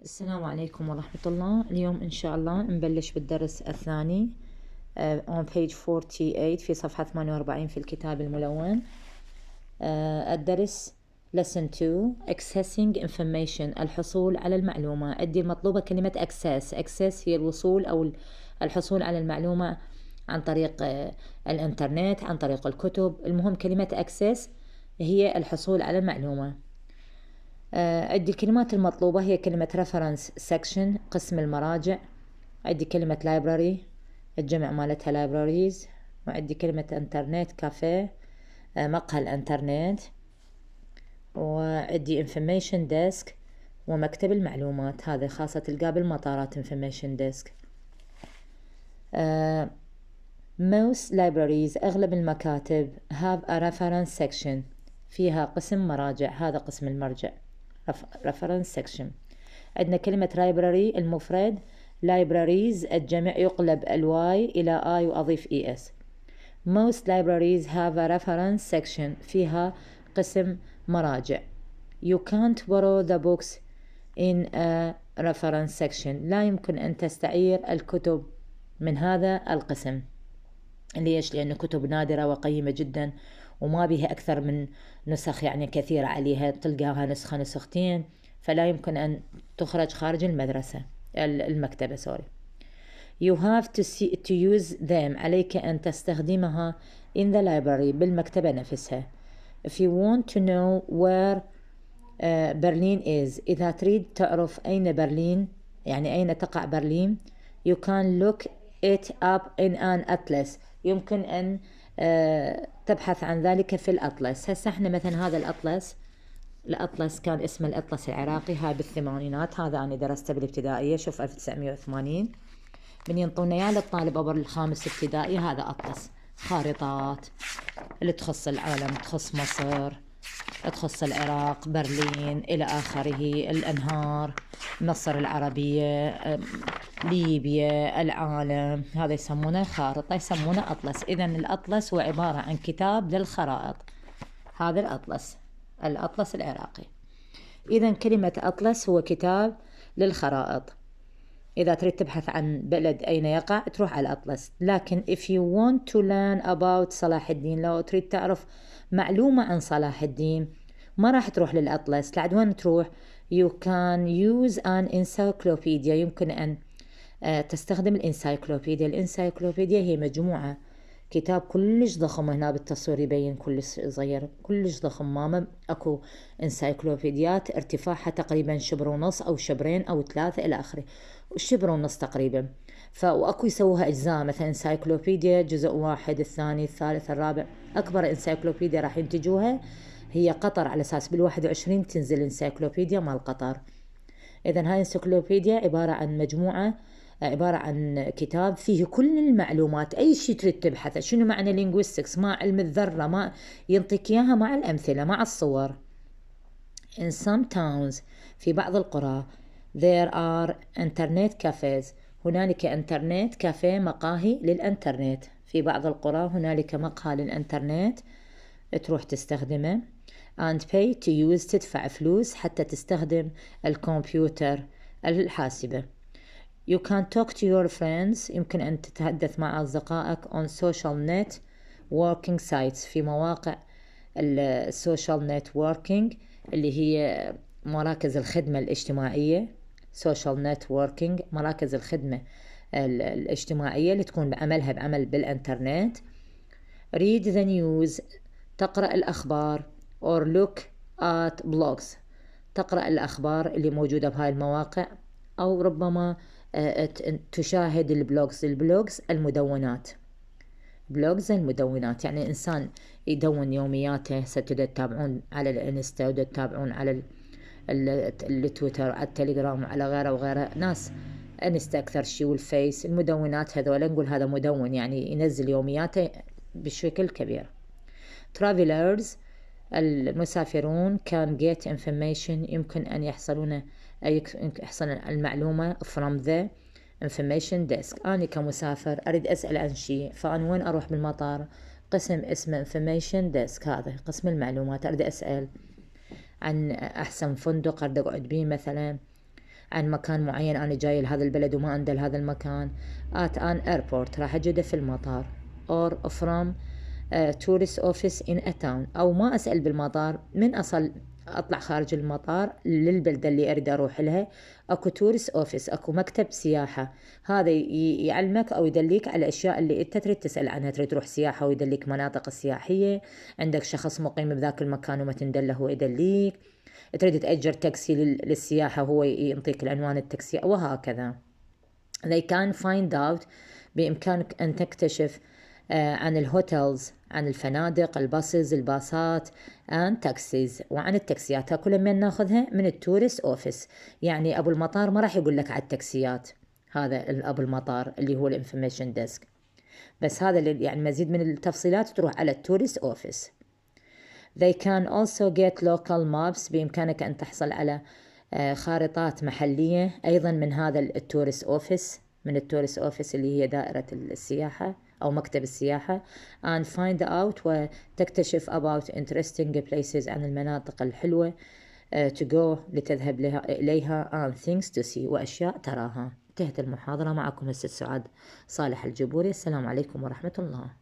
السلام عليكم ورحمة الله. اليوم إن شاء الله نبلش بالدرس الثاني on page 48 في صفحة 48 في الكتاب الملون. الدرس lesson 2 accessing information، الحصول على المعلومة. عندي المطلوبة كلمة access هي الوصول أو الحصول على المعلومة عن طريق الإنترنت، عن طريق الكتب. المهم كلمة access هي الحصول على المعلومة. عندي الكلمات المطلوبة هي كلمة reference section قسم المراجع، عندي كلمة library الجمع مالتها libraries، وعندي كلمة انترنت كافيه مقهى الانترنت، وعندي information desk ومكتب المعلومات. هذا خاصة تلقاه بالمطارات information desk. most libraries أغلب المكاتب have a reference section فيها قسم مراجع، هذا قسم المرجع reference section. عندنا كلمة library المفرد، libraries الجمع يقلب الواي إلى I وأضيف ES. most libraries have a reference section فيها قسم مراجع. you can't borrow the books in a reference section، لا يمكن أن تستعير الكتب من هذا القسم. ليش؟ لأنه كتب نادرة وقيمة جدا وما بها أكثر من نسخ، يعني كثيرة عليها، تلقاها نسخة نسختين، فلا يمكن أن تخرج خارج المكتبة سوري. you have to use them، عليك أن تستخدمها in the library بالمكتبة نفسها. if you want to know where برلين is، إذا تريد تعرف أين برلين، يعني أين تقع برلين، you can look it up in an atlas، يمكن أن تبحث عن ذلك في الأطلس. هسه احنا مثلا هذا الأطلس كان اسمه الأطلس العراقي، هاي بالثمانينات، هذا أنا درسته بالابتدائية، شوف 1980 من ينطونا إياه للطالب أول الخامس ابتدائي. هذا أطلس خارطات اللي تخص العالم، تخص مصر، تخص العراق، برلين إلى آخره، الأنهار، مصر العربية، ليبيا، العالم، هذا يسمونه خارطة، يسمونه أطلس. إذن الأطلس هو عبارة عن كتاب للخرائط، هذا الأطلس العراقي. إذن كلمة أطلس هو كتاب للخرائط. إذا تريد تبحث عن بلد أين يقع تروح على الأطلس. لكن if you want to learn about صلاح الدين، لو تريد تعرف معلومة عن صلاح الدين ما راح تروح للأطلس، لعد وين تروح؟ you can use an encyclopedia، يمكن أن تستخدم الانسايكلوبيديا. الانسايكلوبيديا هي مجموعة كتاب كلش ضخم، هنا بالتصوير يبين كلش صغير، كلش ضخم. ماما اكو انسايكلوبيديات ارتفاعها تقريبا 1.5 شبر او 2 شبر او 3 الى اخره، 1.5 شبر تقريبا. واكو يسووها اجزاء، مثلا انسايكلوبيديا جزء 1 الثاني الثالث الرابع. اكبر انسايكلوبيديا راح ينتجوها هي قطر، على اساس بال21 تنزل انسايكلوبيديا مال قطر. اذا هاي انسايكلوبيديا عبارة عن كتاب فيه كل المعلومات، أي شيء تريد تبحث. شنو معنى linguistics، ما علم الذرة، ما ينطيك إياها مع الأمثلة مع الصور. In some towns، في بعض القرى، there are internet cafes، هنالك انترنت كافيه، مقاهي للانترنت. في بعض القرى هنالك مقهى للانترنت تروح تستخدمه. and pay to use، تدفع فلوس حتى تستخدم الكمبيوتر الحاسبة. you can talk to your friends، يمكن أن تتحدث مع أصدقائك on social networking sites، في مواقع السوشيال نتوركينج اللي هي مراكز الخدمة الاجتماعية. social networking مراكز الخدمة الاجتماعية اللي تكون بعمل بالإنترنت. read the news، تقرأ الأخبار، or look at blogs، تقرأ الأخبار اللي موجودة بهاي المواقع، أو ربما تشاهد البلوجز المدونات. يعني إنسان يدون يومياته، ستبدأ تتابعون على الانستا وتتابعون على التويتر، على التليجرام وعلى غيره وغيره، ناس انستا أكثر شيء والفيس. المدونات هذول نقول هذا مدون، يعني ينزل يومياته بشكل كبير. travelers المسافرون can get information، يمكن أن يحصل المعلومة from the information desk. أنا كمسافر أريد أسأل عن شيء، فأنا وين أروح بالمطار؟ قسم اسمه information desk، هذا قسم المعلومات. أريد أسأل عن أحسن فندق أريد أقعد بيه مثلا، عن مكان معين أنا جاي لهذا البلد وما أندل هذا المكان. at an airport راح أجده في المطار. or from tourist office in a town، أو ما أسأل بالمطار، من أصل أطلع خارج المطار للبلدة اللي أريد أروح لها أكو تورست أوفيس، أكو مكتب سياحة. هذا يعلمك أو يدليك على الأشياء اللي أنت تريد تسأل عنها. تريد تروح سياحة ويدليك مناطق السياحية، عندك شخص مقيم بذاك المكان وما تندله هو يدليك، تريد تأجر تاكسي للسياحة هو ينطيك العنوان التاكسي، وهكذا. they can find out، بإمكانك أن تكتشف عن الهوتيلز، عن الفنادق، الباصز، الباصات and taxis، وعن التاكسيات كلها من ناخذها من التورست اوفيس. يعني ابو المطار ما راح يقول لك على التاكسيات، هذا ابو المطار اللي هو الانفورميشن ديسك، بس هذا اللي يعني مزيد من التفصيلات تروح على التورست اوفيس. they can also get local maps، بإمكانك أن تحصل على خارطات محلية أيضا من هذا التورست اوفيس، من التورست اوفيس اللي هي دائرة السياحة أو مكتب السياحة. and find out، وتكتشف about interesting places، عن المناطق الحلوة to go، لتذهب إليها and things to see، وأشياء تراها. انتهت المحاضرة. معكم الأستاذ سعاد صالح الجبوري. السلام عليكم ورحمة الله.